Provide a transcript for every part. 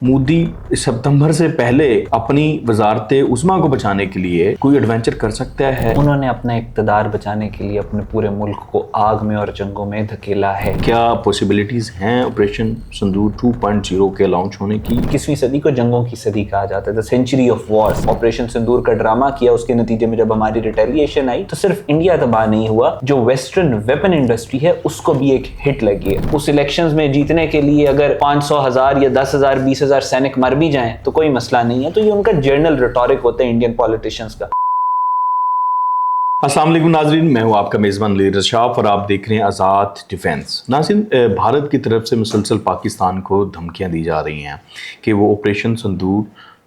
मोदी सितंबर से पहले अपनी वजारत उस्मा को बचाने के लिए कोई एडवेंचर कर सकता है। उन्होंने अपना इक़्तिदार बचाने के लिए अपने पूरे मुल्क को आग में और जंगों में धकेला है। क्या पॉसिबिलिटीज हैं ऑपरेशन सिंदूर 2.0 के लॉन्च होने की? 21वीं सदी को जंगों की सदी कहा जाता है, the century of wars. Operation Sindoor का ड्रामा किया, उसके नतीजे में जब हमारी रिटेलिएशन आई तो सिर्फ इंडिया तबाह नहीं हुआ, जो वेस्टर्न वेपन इंडस्ट्री है उसको भी एक हिट लगी है। उस इलेक्शंस में जीतने के लिए अगर 500,000 या 10,000 20,000 सैनिक मर भी जाएं तो कोई मसला नहीं है। तो ये उनका जर्नल रिटोरिक होता है इंडियन पॉलिटिशियंस का। अस्सलाम वालेकुम नाज़रीन, मैं हूं आपका मेज़बान अली रशाफ और आप देख रहे हैं आज़ाद डिफेंस। नाज़रीन, भारत की तरफ से मुसलसल पाकिस्तान को धमकियां दी जा रही हैं कि वो ऑपरेशन सिंदूर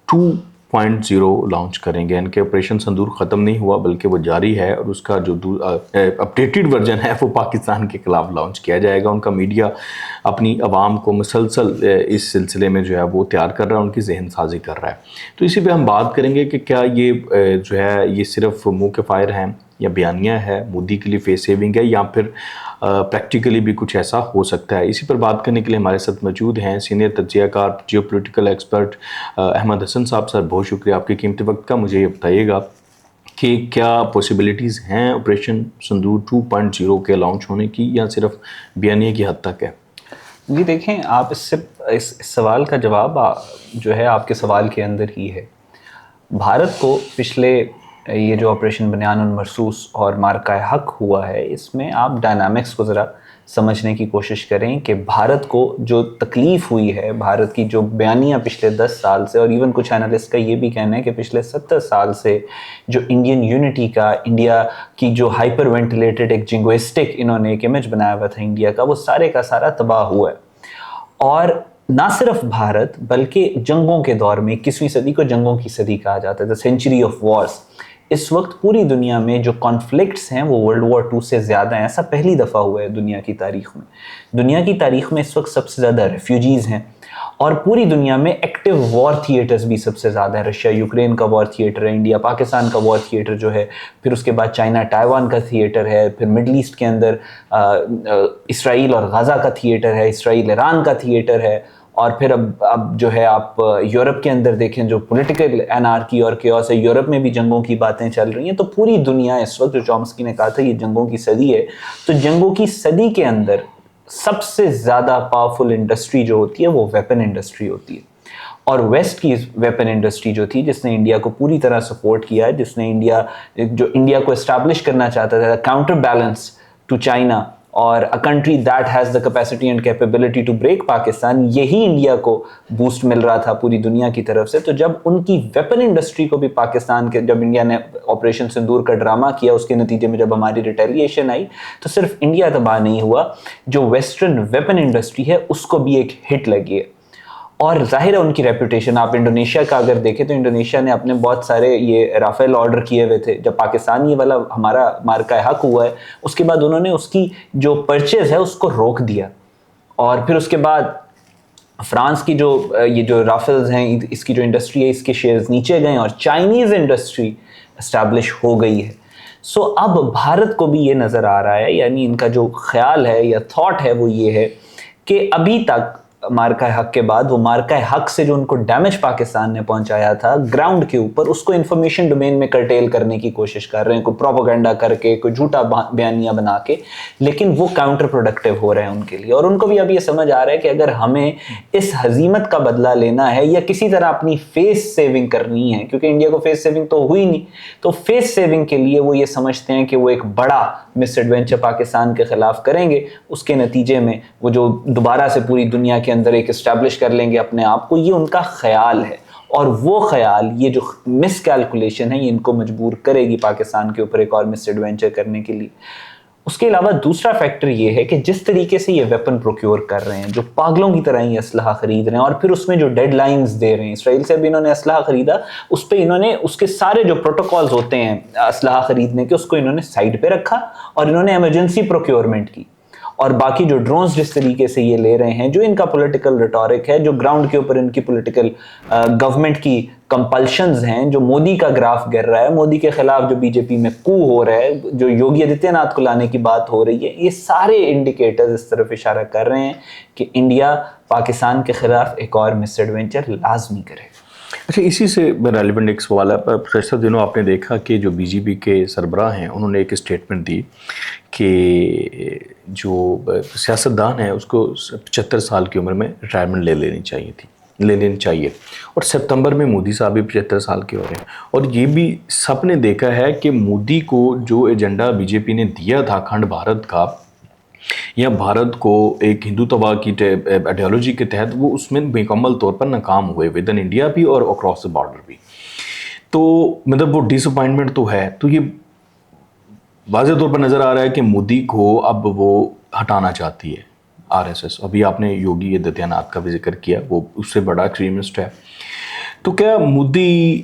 2.0 लॉन्च करेंगे। इनके ऑपरेशन सिंदूर ख़त्म नहीं हुआ बल्कि वो जारी है और उसका जो अपडेटेड वर्जन है वो पाकिस्तान के खिलाफ लॉन्च किया जाएगा। उनका मीडिया अपनी आवाम को मुसलसल इस सिलसिले में जो है वो तैयार कर रहा है, उनकी जहन साजी कर रहा है। तो इसी पे हम बात करेंगे कि क्या ये जो है ये सिर्फ मुँह के फायर हैं या बयानिया है, मोदी के लिए फेस सेविंग है, या फिर प्रैक्टिकली भी कुछ ऐसा हो सकता है। इसी पर बात करने के लिए हमारे साथ मौजूद हैं सीनियर तज्ज़ियाकार जियोपॉलिटिकल एक्सपर्ट अहमद हसन साहब। सर, बहुत शुक्रिया आपके कीमती वक्त का। मुझे ये बताइएगा कि क्या पॉसिबिलिटीज़ हैं ऑपरेशन सिंदूर 2.0 के लॉन्च होने की, या सिर्फ बयानिया की हद तक है? जी देखें, आप इस सवाल का जवाब जो है आपके सवाल के अंदर ही है। भारत को पिछले ये जो ऑपरेशन बनियान मरसूस और मार्का हक हुआ है, इसमें आप डायनामिक्स को ज़रा समझने की कोशिश करें कि भारत को जो तकलीफ़ हुई है, भारत की जो बयानियाँ पिछले 10 साल से, और इवन कुछ एनालिस्ट का ये भी कहना है कि पिछले 70 साल से जो इंडियन यूनिटी का, इंडिया की जो हाइपर वेंटिलेटेड एक जिंगोइस्टिक इन्होंने एक इमेज बनाया हुआ था इंडिया का, वो सारे का सारा तबाह हुआ है। और ना सिर्फ भारत बल्कि जंगों के दौर में 21वीं सदी को जंगों की सदी कहा जाता है, द सेंचुरी ऑफ वॉर्स। इस वक्त पूरी दुनिया में जो कॉन्फ्लिक्ट्स हैं वो वर्ल्ड वॉर 2 से ज़्यादा हैं। ऐसा पहली दफ़ा हुआ है दुनिया की तारीख में। दुनिया की तारीख में इस वक्त सबसे ज़्यादा रेफ्यूजीज़ हैं और पूरी दुनिया में एक्टिव वॉर थिएटर्स भी सबसे ज़्यादा है। रशिया यूक्रेन का वॉर थिएटर है, इंडिया पाकिस्तान का वॉर थिएटर जो है, फिर उसके बाद चाइना ताइवान का थिएटर है, फिर मिडल ईस्ट के अंदर इसराइल और गाज़ा का थिएटर है, इसराइल ईरान का थिएटर है, और फिर अब जो है आप यूरोप के अंदर देखें जो पॉलिटिकल एनार्की और केओस है, यूरोप में भी जंगों की बातें चल रही हैं। तो पूरी दुनिया इस वक्त, जो चॉम्स्की ने कहा था ये जंगों की सदी है, तो जंगों की सदी के अंदर सबसे ज़्यादा पावरफुल इंडस्ट्री जो होती है वो वेपन इंडस्ट्री होती है। और वेस्ट की वेपन इंडस्ट्री जो थी, जिसने इंडिया को पूरी तरह सपोर्ट किया है, जिसने इंडिया को एस्टैब्लिश करना चाहता था काउंटर बैलेंस टू चाइना और a country that has the capacity and capability to break Pakistan, यही इंडिया को बूस्ट मिल रहा था पूरी दुनिया की तरफ से। तो जब उनकी वेपन इंडस्ट्री को भी पाकिस्तान के, जब इंडिया ने ऑपरेशन सिंदूर का ड्रामा किया, उसके नतीजे में जब हमारी रिटेलिएशन आई तो सिर्फ इंडिया तबाह नहीं हुआ, जो वेस्टर्न वेपन इंडस्ट्री है उसको भी एक हिट लगी है। और जाहिर है उनकी रेपुटेशन, आप इंडोनेशिया का अगर देखें तो इंडोनेशिया ने अपने बहुत सारे ये राफेल ऑर्डर किए हुए थे। जब पाकिस्तान ये वाला हमारा मार्का हक हुआ है, उसके बाद उन्होंने उसकी जो परचेज है उसको रोक दिया, और फिर उसके बाद फ्रांस की ये जो राफेल्स हैं, इसकी जो इंडस्ट्री है, इसके शेयर्स नीचे गए और चाइनीज़ इंडस्ट्री एस्टैब्लिश हो गई है। सो अब भारत को भी ये नज़र आ रहा है, यानी इनका जो ख्याल है या थॉट है वो ये है कि अभी तक मार्का हक के बाद, वो मार्का हक से जो उनको डैमेज पाकिस्तान ने पहुंचाया था ग्राउंड के ऊपर, उसको इंफॉर्मेशन डोमेन में कर्टेल करने की कोशिश कर रहे हैं, कोई प्रोपेगेंडा करके, कोई झूठा बयानिया बना के, लेकिन वो काउंटर प्रोडक्टिव हो रहे हैं उनके लिए। और उनको भी अब ये समझ आ रहा है कि अगर हमें इस हजीमत का बदला लेना है या किसी तरह अपनी फेस सेविंग करनी है, क्योंकि इंडिया को फेस सेविंग तो हुई नहीं, तो फेस सेविंग के लिए वो ये समझते हैं कि वो एक बड़ा मिस एडवेंचर पाकिस्तान के खिलाफ करेंगे, उसके नतीजे में वो जो दोबारा से पूरी दुनिया के अंदर एक एस्टैब्लिश कर लेंगे अपने आप को, ये उनका ख्याल है। और वो ख्याल, ये जो मिस कैलकुलेशन है, ये इनको मजबूर करेगी पाकिस्तान के ऊपर एक और मिस एडवेंचर करने के लिए। उसके अलावा दूसरा फैक्टर ये है कि जिस तरीके से ये वेपन प्रोक्योर कर रहे हैं, जो पागलों की तरह ये असलहा खरीद रहे हैं, और फिर उसमें जो डेडलाइंस दे रहे हैं, इसराइल से भी इन्होंने असलहा खरीदा, उस पर इन्होंने उसके सारे जो प्रोटोकॉल्स होते हैं असलहा खरीदने के, उसको इन्होंने साइड पे रखा और इन्होंने इमरजेंसी प्रोक्योरमेंट की। और बाकी जो ड्रोन्स जिस तरीके से ये ले रहे हैं, जो इनका पॉलिटिकल रिटोरिक है, जो ग्राउंड के ऊपर इनकी पॉलिटिकल गवर्नमेंट की कंपल्शंस हैं, जो मोदी का ग्राफ गिर रहा है, मोदी के खिलाफ जो बीजेपी में कू हो रहा है, जो योगी आदित्यनाथ को लाने की बात हो रही है, ये सारे इंडिकेटर्स इस तरफ इशारा कर रहे हैं कि इंडिया पाकिस्तान के खिलाफ एक और मिसएडवेंचर लाजमी करे। अच्छा, इसी से रेलिवेंट एक सवाल है। पिछले दिनों आपने देखा कि जो बीजेपी के सरबराह हैं उन्होंने एक स्टेटमेंट दी कि जो सियासतदान है उसको 75 साल की उम्र में रिटायरमेंट ले लेनी चाहिए और सितंबर में मोदी साहब भी 75 साल के हो रहे हैं। और ये भी सबने देखा है कि मोदी को जो एजेंडा बीजेपी ने दिया था अखंड भारत का या भारत को एक हिंदुत्व की आइडियोलॉजी के तहत, वो उसमें मुकम्मल तौर पर नाकाम हुए विद इन इंडिया भी और अक्रॉस द बॉर्डर भी। तो मतलब वो डिसअपॉइंटमेंट तो है। तो ये वाज़ेह तौर पर नज़र आ रहा है कि मोदी को अब वो हटाना चाहती है आरएसएस। अभी आपने योगी आदित्यनाथ का भी जिक्र किया, वो उससे बड़ा एक्सट्रीमिस्ट है। तो क्या मोदी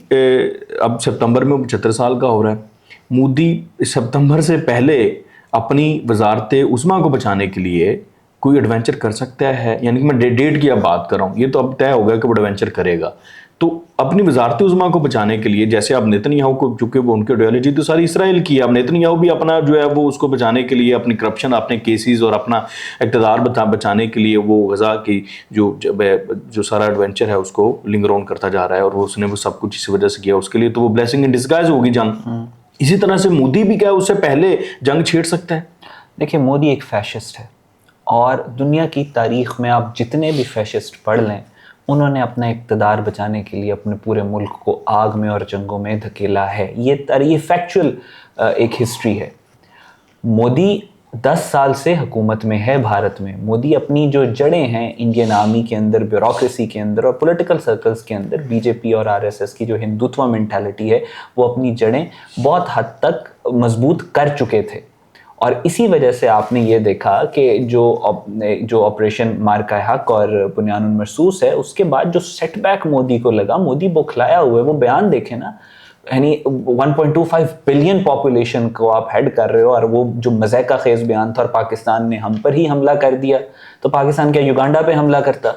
अब सितंबर में 75 साल का हो रहा है, मोदी सितंबर से पहले अपनी वजारत उस्मा को बचाने के लिए कोई एडवेंचर कर सकता है? यानी कि मैं डेट की अब बात कर रहा हूँ, ये तो अब तय हो गया कि वो एडवेंचर करेगा। तो अपनी वजारत उस्मा को बचाने के लिए, जैसे अब नेतन्याहू को, चूंकि वो उनकी आइडियोलॉजी तो सारी इसराइल की है, अब नेतन्याहू भी अपना जो है वो उसको बचाने के लिए अपनी करप्शन, अपने केसेस और अपना इक़्तिदार बचाने के लिए वो गजा की जो सारा एडवेंचर है उसको लिंगर ऑन करता जा रहा है और उसने वो सब कुछ इसी वजह से किया। उसके लिए तो वो ब्लेसिंग इन डिस्गाइज होगी जंग। इसी तरह से मोदी भी क्या उससे पहले जंग छेड़ सकता है? देखिए, मोदी एक फैशिस्ट है और दुनिया की तारीख में आप जितने भी फैशिस्ट पढ़ लें, उन्होंने अपना इक़्तिदार बचाने के लिए अपने पूरे मुल्क को आग में और जंगों में धकेला है। ये फैक्चुअल एक हिस्ट्री है। मोदी 10 साल से हुकूमत में है भारत में। मोदी अपनी जो जड़ें हैं इंडियन आर्मी के अंदर, ब्यूरोक्रेसी के अंदर और पॉलिटिकल सर्कल्स के अंदर, बीजेपी और आरएसएस की जो हिंदुत्व मेंटालिटी है, वो अपनी जड़ें बहुत हद तक मजबूत कर चुके थे। और इसी वजह से आपने ये देखा कि जो ऑपरेशन मार्का हक और बुनियानुल मरसूस है, उसके बाद जो सेटबैक मोदी को लगा, मोदी बौखलाया हुआ है। वो बयान देखे ना, यानी 1.25 बिलियन पॉपुलेशन को आप हेड कर रहे हो और वो जो मज़े का खेज बयान था और पाकिस्तान ने हम पर ही हमला कर दिया, तो पाकिस्तान क्या युगांडा पे हमला करता?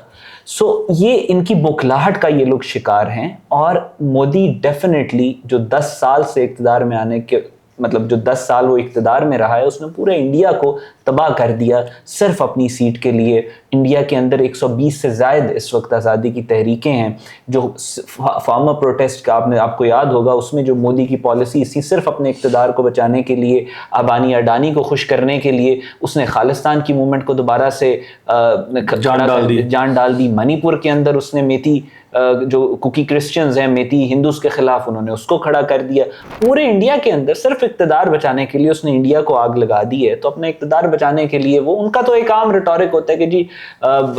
सो ये इनकी बौखलाहट का ये लोग शिकार हैं। और मोदी डेफिनेटली जो 10 साल से इक़्तिदार में आने के, मतलब जो 10 साल वो इक़्तिदार में रहा है, उसने पूरे इंडिया को तबाह कर दिया सिर्फ अपनी सीट के लिए। इंडिया के अंदर 120 से ज़ायद इस वक्त आज़ादी की तहरीकें हैं। जो फार्मर प्रोटेस्ट का आपको याद होगा, उसमें जो मोदी की पॉलिसी थी, सिर्फ अपने इक़्तिदार को बचाने के लिए, अबानी अडानी को खुश करने के लिए, उसने खालिस्तान की मूवमेंट को दोबारा से जान डाल दी। मणिपुर के अंदर उसने मेती जो कुकी क्रिश्चियंस हैं, मेती हिंदूज के खिलाफ, उन्होंने उसको खड़ा कर दिया। पूरे इंडिया के अंदर सिर्फ इक़्तिदार बचाने के लिए उसने इंडिया को आग लगा दी है। तो अपने इक़्तिदार बचाने के लिए वो, उनका तो एक आम रिटोरिक होता है कि जी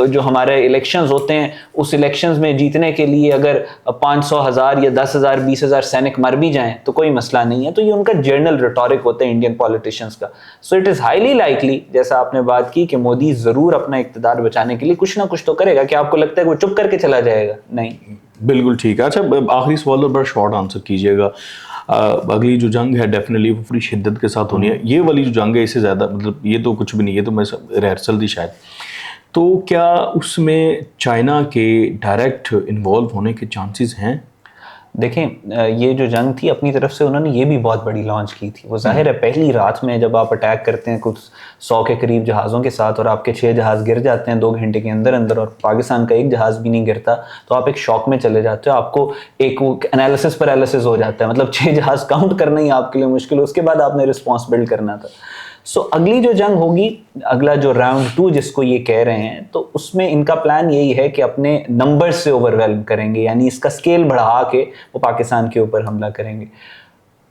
जो हमारे इलेक्शंस होते हैं, उस इलेक्शंस में जीतने के लिए अगर 500, 1000 या 10,000, 20,000 सैनिक मर भी जाएं तो कोई मसला नहीं है। तो ये उनका जर्नल रिटोरिक होता है इंडियन पॉलिटिशियंस का। So it is highly likely, जैसा आपने बात की, कि मोदी ज़रूर अपना इक़्तिदार बचाने के लिए कुछ ना कुछ तो करेगा। क्या आपको लगता है कि वो चुप करके चला जाएगा? नहीं, बिल्कुल ठीक है। अच्छा, आखिरी सवाल और बड़ा शॉर्ट आंसर कीजिएगा। अगली जो जंग है डेफिनेटली वो पूरी शिद्दत के साथ होनी है। ये वाली जो जंग है, इससे ज़्यादा मतलब ये तो कुछ भी नहीं, ये तो मैं रिहर्सल थी शायद। तो क्या उसमें चाइना के डायरेक्ट इन्वॉल्व होने के चांसेस हैं? देखें, ये जो जंग थी, अपनी तरफ से उन्होंने ये भी बहुत बड़ी लॉन्च की थी। वो जाहिर है पहली रात में जब आप अटैक करते हैं कुछ 100 के करीब जहाज़ों के साथ और आपके 6 जहाज़ गिर जाते हैं 2 घंटे के अंदर अंदर, और पाकिस्तान का एक जहाज़ भी नहीं गिरता, तो आप एक शॉक में चले जाते हो। आपको एक एनालिसिस पैरालिसिस हो जाता है। मतलब 6 जहाज़ काउंट करना ही आपके लिए मुश्किल है, उसके बाद आपने रिस्पॉन्स बिल्ड करना था। सो अगली जो जंग होगी, अगला जो राउंड 2 जिसको ये कह रहे हैं, तो उसमें इनका प्लान यही है कि अपने नंबर्स से ओवरवेल्म करेंगे, यानी इसका स्केल बढ़ा के वो पाकिस्तान के ऊपर हमला करेंगे।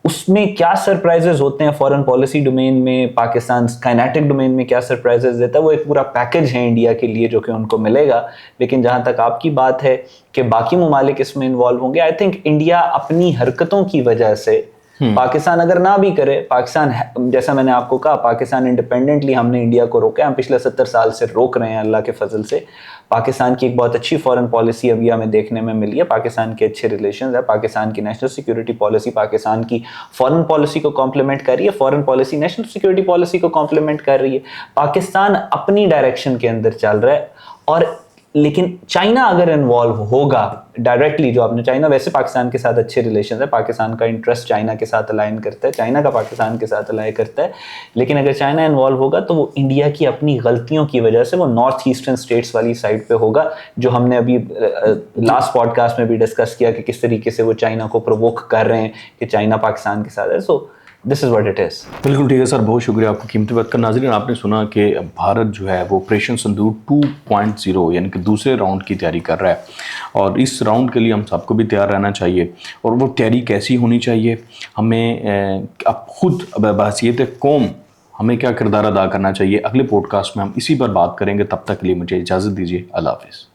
उसमें क्या सरप्राइजेस होते हैं फॉरेन पॉलिसी डोमेन में, पाकिस्तान काइनेटिक डोमेन में क्या सरप्राइजेस देता है, वो एक पूरा पैकेज है इंडिया के लिए जो कि उनको मिलेगा। लेकिन जहाँ तक आपकी बात है कि बाकी ममालिक इसमें इन्वॉल्व होंगे, आई थिंक इंडिया अपनी हरकतों की वजह से पाकिस्तान अगर ना भी करे, पाकिस्तान जैसा मैंने आपको कहा, पाकिस्तान इंडिपेंडेंटली हमने इंडिया को रोका, हम पिछले 70 साल से रोक रहे हैं अल्लाह के फजल से। पाकिस्तान की एक बहुत अच्छी फॉरेन पॉलिसी अभी हमें देखने में मिली है, पाकिस्तान के अच्छे रिलेशंस है, पाकिस्तान की नेशनल सिक्योरिटी पॉलिसी पाकिस्तान की फॉरेन पॉलिसी को कॉम्प्लीमेंट कर रही है, foreign policy national security policy को कॉम्प्लीमेंट कर रही है। पाकिस्तान अपनी डायरेक्शन के अंदर चल रहा है। और लेकिन चाइना अगर इन्वॉल्व होगा डायरेक्टली, जो आपने, चाइना वैसे पाकिस्तान के साथ अच्छे रिलेशन है, पाकिस्तान का इंटरेस्ट चाइना के साथ अलाइन करता है, चाइना का पाकिस्तान के साथ अलाइन करता है, लेकिन अगर चाइना इन्वॉल्व होगा तो वो इंडिया की अपनी गलतियों की वजह से वो नॉर्थ ईस्टर्न स्टेट्स वाली साइड पे होगा, जो हमने अभी लास्ट पॉडकास्ट में भी डिस्कस किया कि किस तरीके से वो चाइना को प्रोवोक कर रहे हैं कि चाइना पाकिस्तान के साथ है। So this is what it is. बिल्कुल ठीक है सर, बहुत शुक्रिया आपको कीमती वक्त का। नाज़रीन, आपने सुना कि भारत जो है वो ऑपरेशन सिंदूर 2.0 यानी कि दूसरे राउंड की तैयारी कर रहा है, और इस राउंड के लिए हम सबको भी तैयार रहना चाहिए। और वो तैयारी कैसी होनी चाहिए, हमें अब खुद बहसीयत कौम हमें क्या किरदार अदा करना चाहिए, अगले पॉडकास्ट में हम इसी पर बात करेंगे। तब तक के लिए मुझे इजाज़त दीजिए। अल्लाह हाफ़िज़।